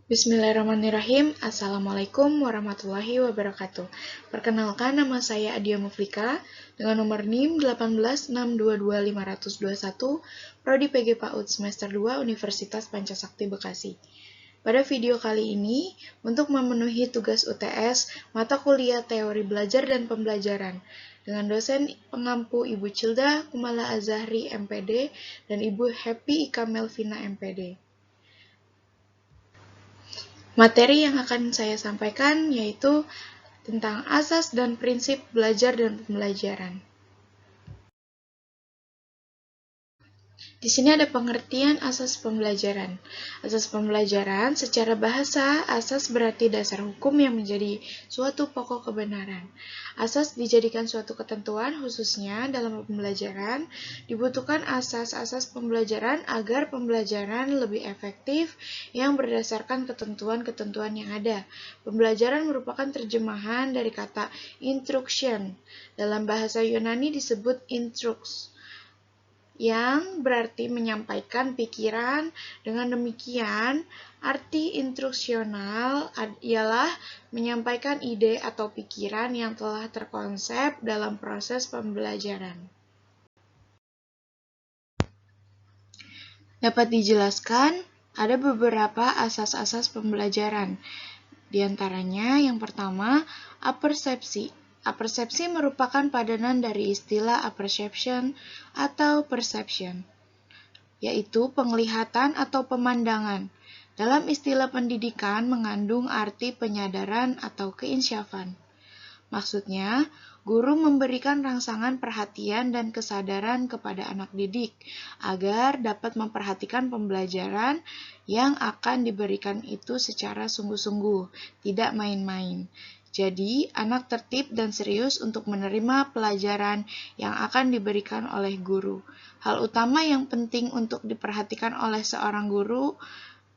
Bismillahirrahmanirrahim. Assalamualaikum warahmatullahi wabarakatuh. Perkenalkan, nama saya Adia Muflika dengan nomor NIM 186222521, Prodi PG PAUD semester 2 Universitas Pancasakti Bekasi. Pada video kali ini, untuk memenuhi tugas UTS mata kuliah teori belajar dan pembelajaran dengan dosen pengampu Ibu Cilda Kumala Azahri MPD dan Ibu Happy Ika Melvina MPD. Materi yang akan saya sampaikan yaitu tentang asas dan prinsip belajar dan pembelajaran. Di sini ada pengertian asas pembelajaran. Asas pembelajaran secara bahasa, asas berarti dasar hukum yang menjadi suatu pokok kebenaran. Asas dijadikan suatu ketentuan, khususnya dalam pembelajaran, dibutuhkan asas-asas pembelajaran agar pembelajaran lebih efektif yang berdasarkan ketentuan-ketentuan yang ada. Pembelajaran merupakan terjemahan dari kata instruction. Dalam bahasa Yunani disebut intrux, yang berarti menyampaikan pikiran. Dengan demikian, arti instruksional ialah menyampaikan ide atau pikiran yang telah terkonsep dalam proses pembelajaran. Dapat dijelaskan, ada beberapa asas-asas pembelajaran. Di antaranya, yang pertama, apersepsi. Apersepsi merupakan padanan dari istilah apperception atau perception, yaitu penglihatan atau pemandangan. Dalam istilah pendidikan mengandung arti penyadaran atau keinsyafan. Maksudnya, guru memberikan rangsangan perhatian dan kesadaran kepada anak didik agar dapat memperhatikan pembelajaran yang akan diberikan itu secara sungguh-sungguh, tidak main-main. Jadi, anak tertib dan serius untuk menerima pelajaran yang akan diberikan oleh guru. Hal utama yang penting untuk diperhatikan oleh seorang guru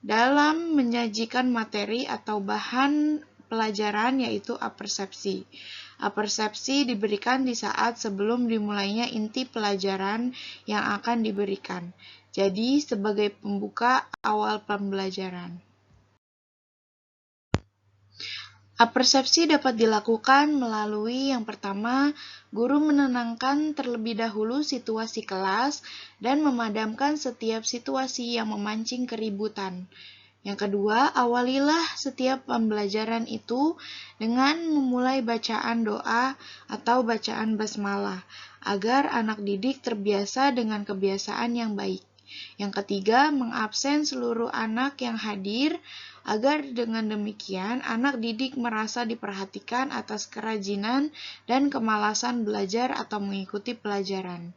dalam menyajikan materi atau bahan pelajaran yaitu apersepsi. Apersepsi diberikan di saat sebelum dimulainya inti pelajaran yang akan diberikan. Jadi, sebagai pembuka awal pembelajaran. Apersepsi dapat dilakukan melalui yang pertama, guru menenangkan terlebih dahulu situasi kelas dan memadamkan setiap situasi yang memancing keributan. Yang kedua, awalilah setiap pembelajaran itu dengan memulai bacaan doa atau bacaan basmalah, agar anak didik terbiasa dengan kebiasaan yang baik. Yang ketiga, mengabsen seluruh anak yang hadir, agar dengan demikian anak didik merasa diperhatikan atas kerajinan dan kemalasan belajar atau mengikuti pelajaran.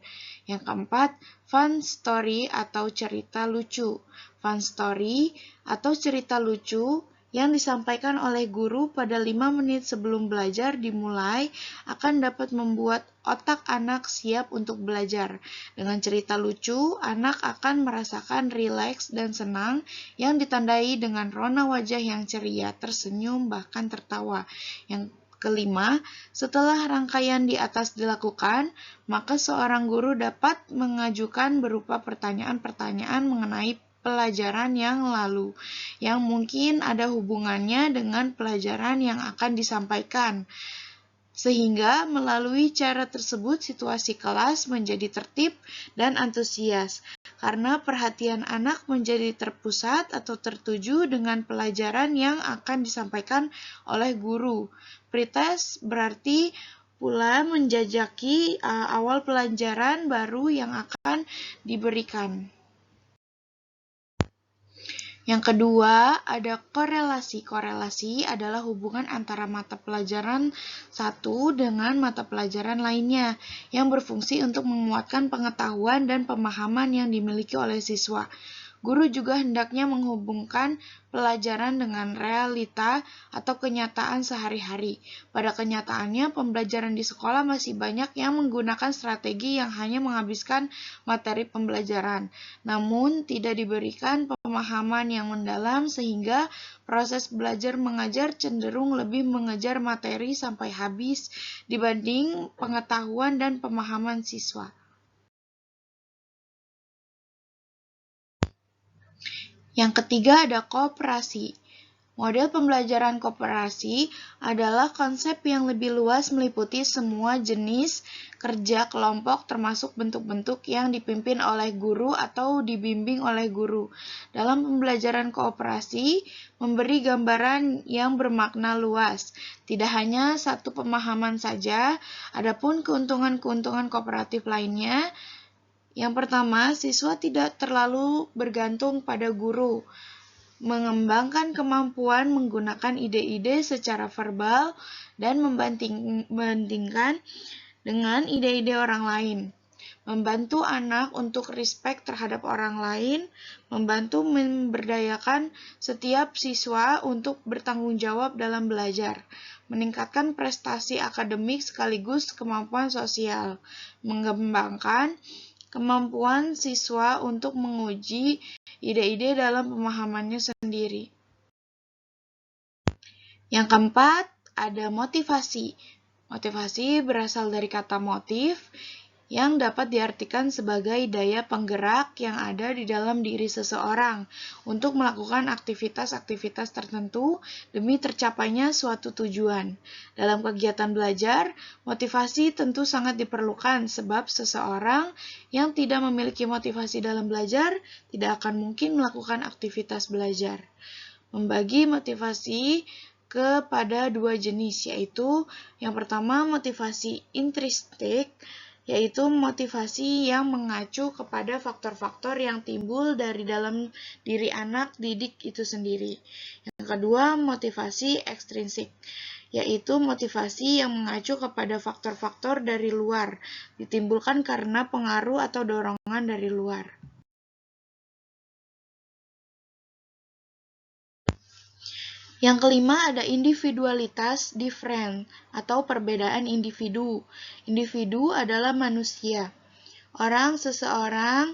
Yang keempat, fun story atau cerita lucu. Fun story atau cerita lucu yang disampaikan oleh guru pada 5 menit sebelum belajar dimulai akan dapat membuat otak anak siap untuk belajar. Dengan cerita lucu, anak akan merasakan rileks dan senang yang ditandai dengan rona wajah yang ceria, tersenyum, bahkan tertawa. Yang kelima, setelah rangkaian di atas dilakukan, maka seorang guru dapat mengajukan berupa pertanyaan-pertanyaan mengenai pelajaran yang lalu, yang mungkin ada hubungannya dengan pelajaran yang akan disampaikan. Sehingga melalui cara tersebut situasi kelas menjadi tertib dan antusias, karena perhatian anak menjadi terpusat atau tertuju dengan pelajaran yang akan disampaikan oleh guru. Pretest berarti pula menjajaki awal pelajaran baru yang akan diberikan. Yang kedua, ada korelasi. Korelasi adalah hubungan antara mata pelajaran satu dengan mata pelajaran lainnya yang berfungsi untuk menguatkan pengetahuan dan pemahaman yang dimiliki oleh siswa. Guru juga hendaknya menghubungkan pelajaran dengan realita atau kenyataan sehari-hari. Pada kenyataannya, pembelajaran di sekolah masih banyak yang menggunakan strategi yang hanya menghabiskan materi pembelajaran, namun tidak diberikan pemahaman yang mendalam sehingga proses belajar mengajar cenderung lebih mengejar materi sampai habis dibanding pengetahuan dan pemahaman siswa. Yang ketiga ada kooperasi. Model pembelajaran koperasi adalah konsep yang lebih luas meliputi semua jenis kerja kelompok termasuk bentuk-bentuk yang dipimpin oleh guru atau dibimbing oleh guru. Dalam pembelajaran koperasi, memberi gambaran yang bermakna luas. Tidak hanya satu pemahaman saja, adapun keuntungan-keuntungan kooperatif lainnya. Yang pertama, siswa tidak terlalu bergantung pada guru. Mengembangkan kemampuan menggunakan ide-ide secara verbal dan membandingkan dengan ide-ide orang lain. Membantu anak untuk respect terhadap orang lain, membantu memberdayakan setiap siswa untuk bertanggung jawab dalam belajar, meningkatkan prestasi akademik sekaligus kemampuan sosial, mengembangkan kemampuan siswa untuk menguji ide-ide dalam pemahamannya sendiri. Yang keempat, ada motivasi. Motivasi berasal dari kata motif yang dapat diartikan sebagai daya penggerak yang ada di dalam diri seseorang untuk melakukan aktivitas-aktivitas tertentu demi tercapainya suatu tujuan. Dalam kegiatan belajar, motivasi tentu sangat diperlukan sebab seseorang yang tidak memiliki motivasi dalam belajar tidak akan mungkin melakukan aktivitas belajar. Membagi motivasi kepada dua jenis, yaitu yang pertama motivasi intrinsik, yaitu motivasi yang mengacu kepada faktor-faktor yang timbul dari dalam diri anak didik itu sendiri. Yang kedua, motivasi ekstrinsik, yaitu motivasi yang mengacu kepada faktor-faktor dari luar, ditimbulkan karena pengaruh atau dorongan dari luar. Yang kelima ada individualitas different atau perbedaan individu. Individu adalah manusia, seseorang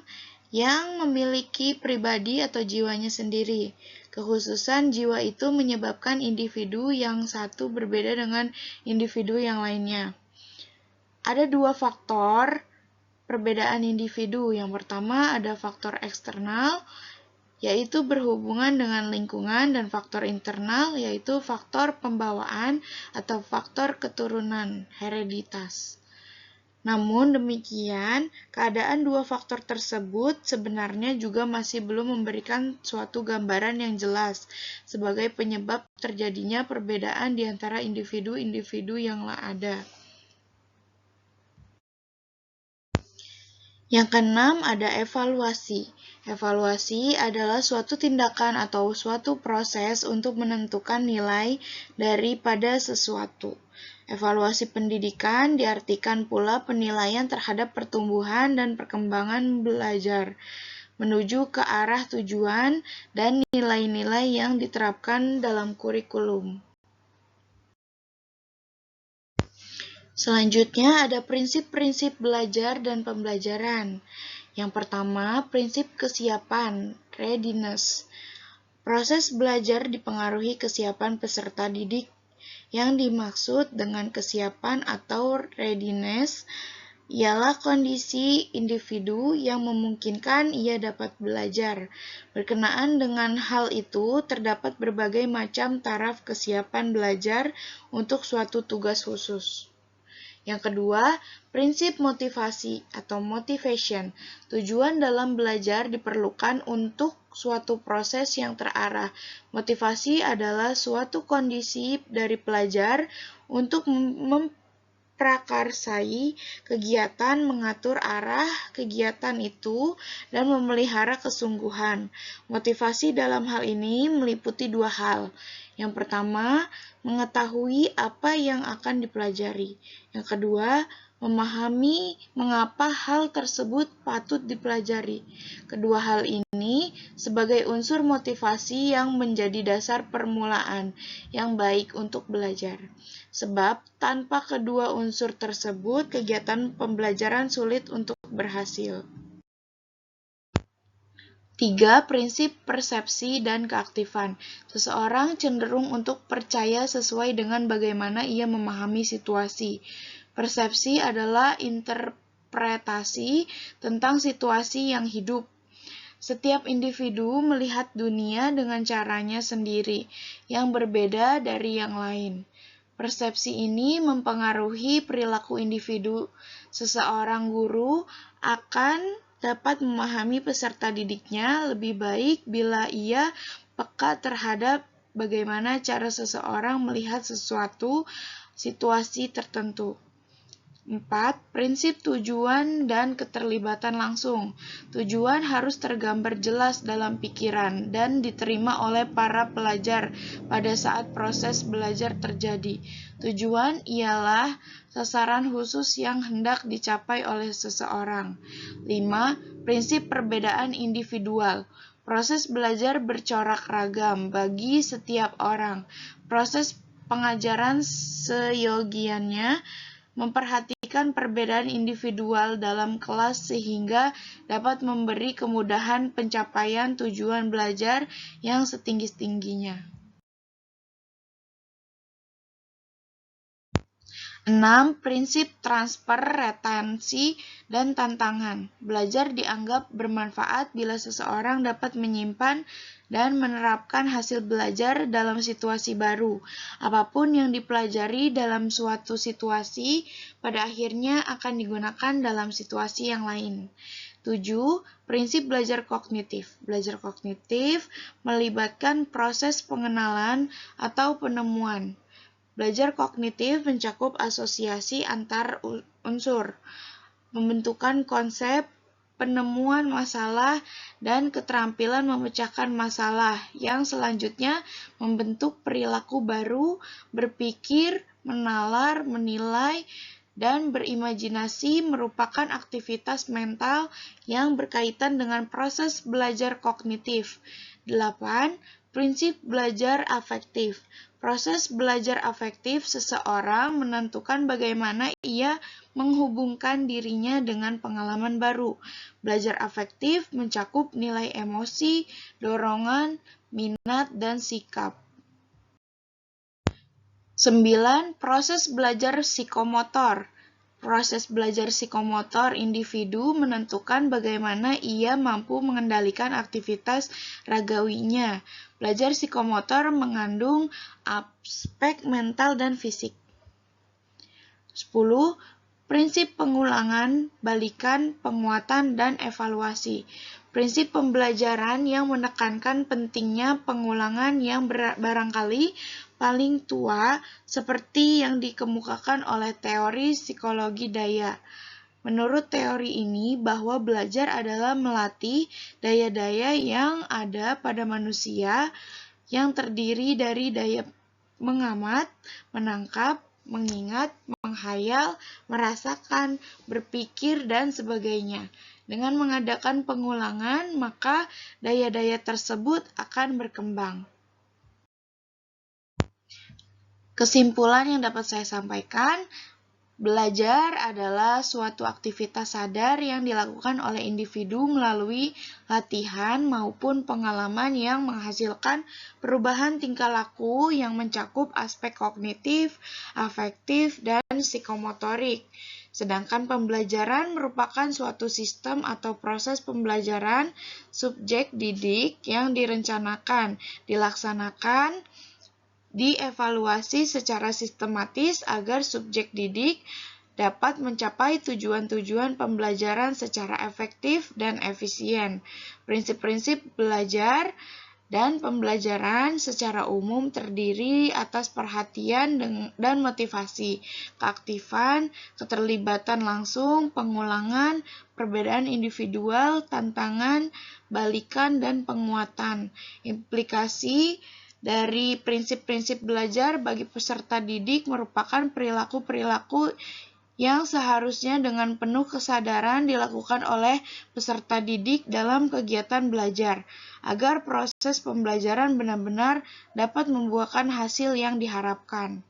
yang memiliki pribadi atau jiwanya sendiri. Kekhususan jiwa itu menyebabkan individu yang satu berbeda dengan individu yang lainnya. Ada dua faktor perbedaan individu. Yang pertama ada faktor eksternal, yaitu berhubungan dengan lingkungan, dan faktor internal, yaitu faktor pembawaan atau faktor keturunan, hereditas. Namun demikian, keadaan dua faktor tersebut sebenarnya juga masih belum memberikan suatu gambaran yang jelas sebagai penyebab terjadinya perbedaan di antara individu-individu yang ada. Yang keenam ada evaluasi. Evaluasi adalah suatu tindakan atau suatu proses untuk menentukan nilai daripada sesuatu. Evaluasi pendidikan diartikan pula penilaian terhadap pertumbuhan dan perkembangan belajar, menuju ke arah tujuan dan nilai-nilai yang diterapkan dalam kurikulum. Selanjutnya ada prinsip-prinsip belajar dan pembelajaran. Yang pertama, prinsip kesiapan, readiness. Proses belajar dipengaruhi kesiapan peserta didik. Yang dimaksud dengan kesiapan atau readiness ialah kondisi individu yang memungkinkan ia dapat belajar. Berkenaan dengan hal itu, terdapat berbagai macam taraf kesiapan belajar untuk suatu tugas khusus. Yang kedua, prinsip motivasi atau motivation. Tujuan dalam belajar diperlukan untuk suatu proses yang terarah. Motivasi adalah suatu kondisi dari pelajar untuk memprakarsai kegiatan, mengatur arah kegiatan itu, dan memelihara kesungguhan. Motivasi dalam hal ini meliputi dua hal. Yang pertama, mengetahui apa yang akan dipelajari. Yang kedua, memahami mengapa hal tersebut patut dipelajari. Kedua hal ini sebagai unsur motivasi yang menjadi dasar permulaan yang baik untuk belajar. Sebab tanpa kedua unsur tersebut, kegiatan pembelajaran sulit untuk berhasil. 3. Prinsip persepsi dan keaktifan. Seseorang cenderung untuk percaya sesuai dengan bagaimana ia memahami situasi. Persepsi adalah interpretasi tentang situasi yang hidup. Setiap individu melihat dunia dengan caranya sendiri, yang berbeda dari yang lain. Persepsi ini mempengaruhi perilaku individu. Seseorang guru akan dapat memahami peserta didiknya lebih baik bila ia peka terhadap bagaimana cara seseorang melihat sesuatu situasi tertentu. 4. Prinsip tujuan dan keterlibatan langsung. Tujuan harus tergambar jelas dalam pikiran dan diterima oleh para pelajar pada saat proses belajar terjadi. Tujuan ialah sasaran khusus yang hendak dicapai oleh seseorang. 5. Prinsip perbedaan individual. Proses belajar bercorak ragam bagi setiap orang. Proses pengajaran seyogiannya memperhatikan perbedaan individual dalam kelas sehingga dapat memberi kemudahan pencapaian tujuan belajar yang setinggi-tingginya. 6. Prinsip transfer, retensi, dan tantangan. Belajar dianggap bermanfaat bila seseorang dapat menyimpan dan menerapkan hasil belajar dalam situasi baru. Apapun yang dipelajari dalam suatu situasi, pada akhirnya akan digunakan dalam situasi yang lain. 7. Prinsip belajar kognitif. Belajar kognitif melibatkan proses pengenalan atau penemuan. Belajar kognitif mencakup asosiasi antar unsur, pembentukan konsep, penemuan masalah, dan keterampilan memecahkan masalah yang selanjutnya membentuk perilaku baru, berpikir, menalar, menilai, dan berimajinasi merupakan aktivitas mental yang berkaitan dengan proses belajar kognitif. 8. Prinsip belajar afektif. Proses belajar afektif seseorang menentukan bagaimana ia menghubungkan dirinya dengan pengalaman baru. Belajar afektif mencakup nilai emosi, dorongan, minat, dan sikap. 9. Proses belajar psikomotor. Proses belajar psikomotor individu menentukan bagaimana ia mampu mengendalikan aktivitas ragawinya. Belajar psikomotor mengandung aspek mental dan fisik. 10. Prinsip pengulangan, balikan, penguatan, dan evaluasi. Prinsip pembelajaran yang menekankan pentingnya pengulangan yang barangkali paling tua seperti yang dikemukakan oleh teori psikologi daya. Menurut teori ini bahwa belajar adalah melatih daya-daya yang ada pada manusia yang terdiri dari daya mengamat, menangkap, mengingat, menghayal, merasakan, berpikir, dan sebagainya. Dengan mengadakan pengulangan, maka daya-daya tersebut akan berkembang. Kesimpulan yang dapat saya sampaikan, belajar adalah suatu aktivitas sadar yang dilakukan oleh individu melalui latihan maupun pengalaman yang menghasilkan perubahan tingkah laku yang mencakup aspek kognitif, afektif, dan psikomotorik. Sedangkan pembelajaran merupakan suatu sistem atau proses pembelajaran subjek didik yang direncanakan, dilaksanakan, dievaluasi secara sistematis agar subjek didik dapat mencapai tujuan-tujuan pembelajaran secara efektif dan efisien. Prinsip-prinsip belajar dan pembelajaran secara umum terdiri atas perhatian dan motivasi, keaktifan, keterlibatan langsung, pengulangan, perbedaan individual, tantangan, balikan, dan penguatan. Implikasi dari prinsip-prinsip belajar bagi peserta didik merupakan perilaku-perilaku yang seharusnya dengan penuh kesadaran dilakukan oleh peserta didik dalam kegiatan belajar, agar proses pembelajaran benar-benar dapat membuahkan hasil yang diharapkan.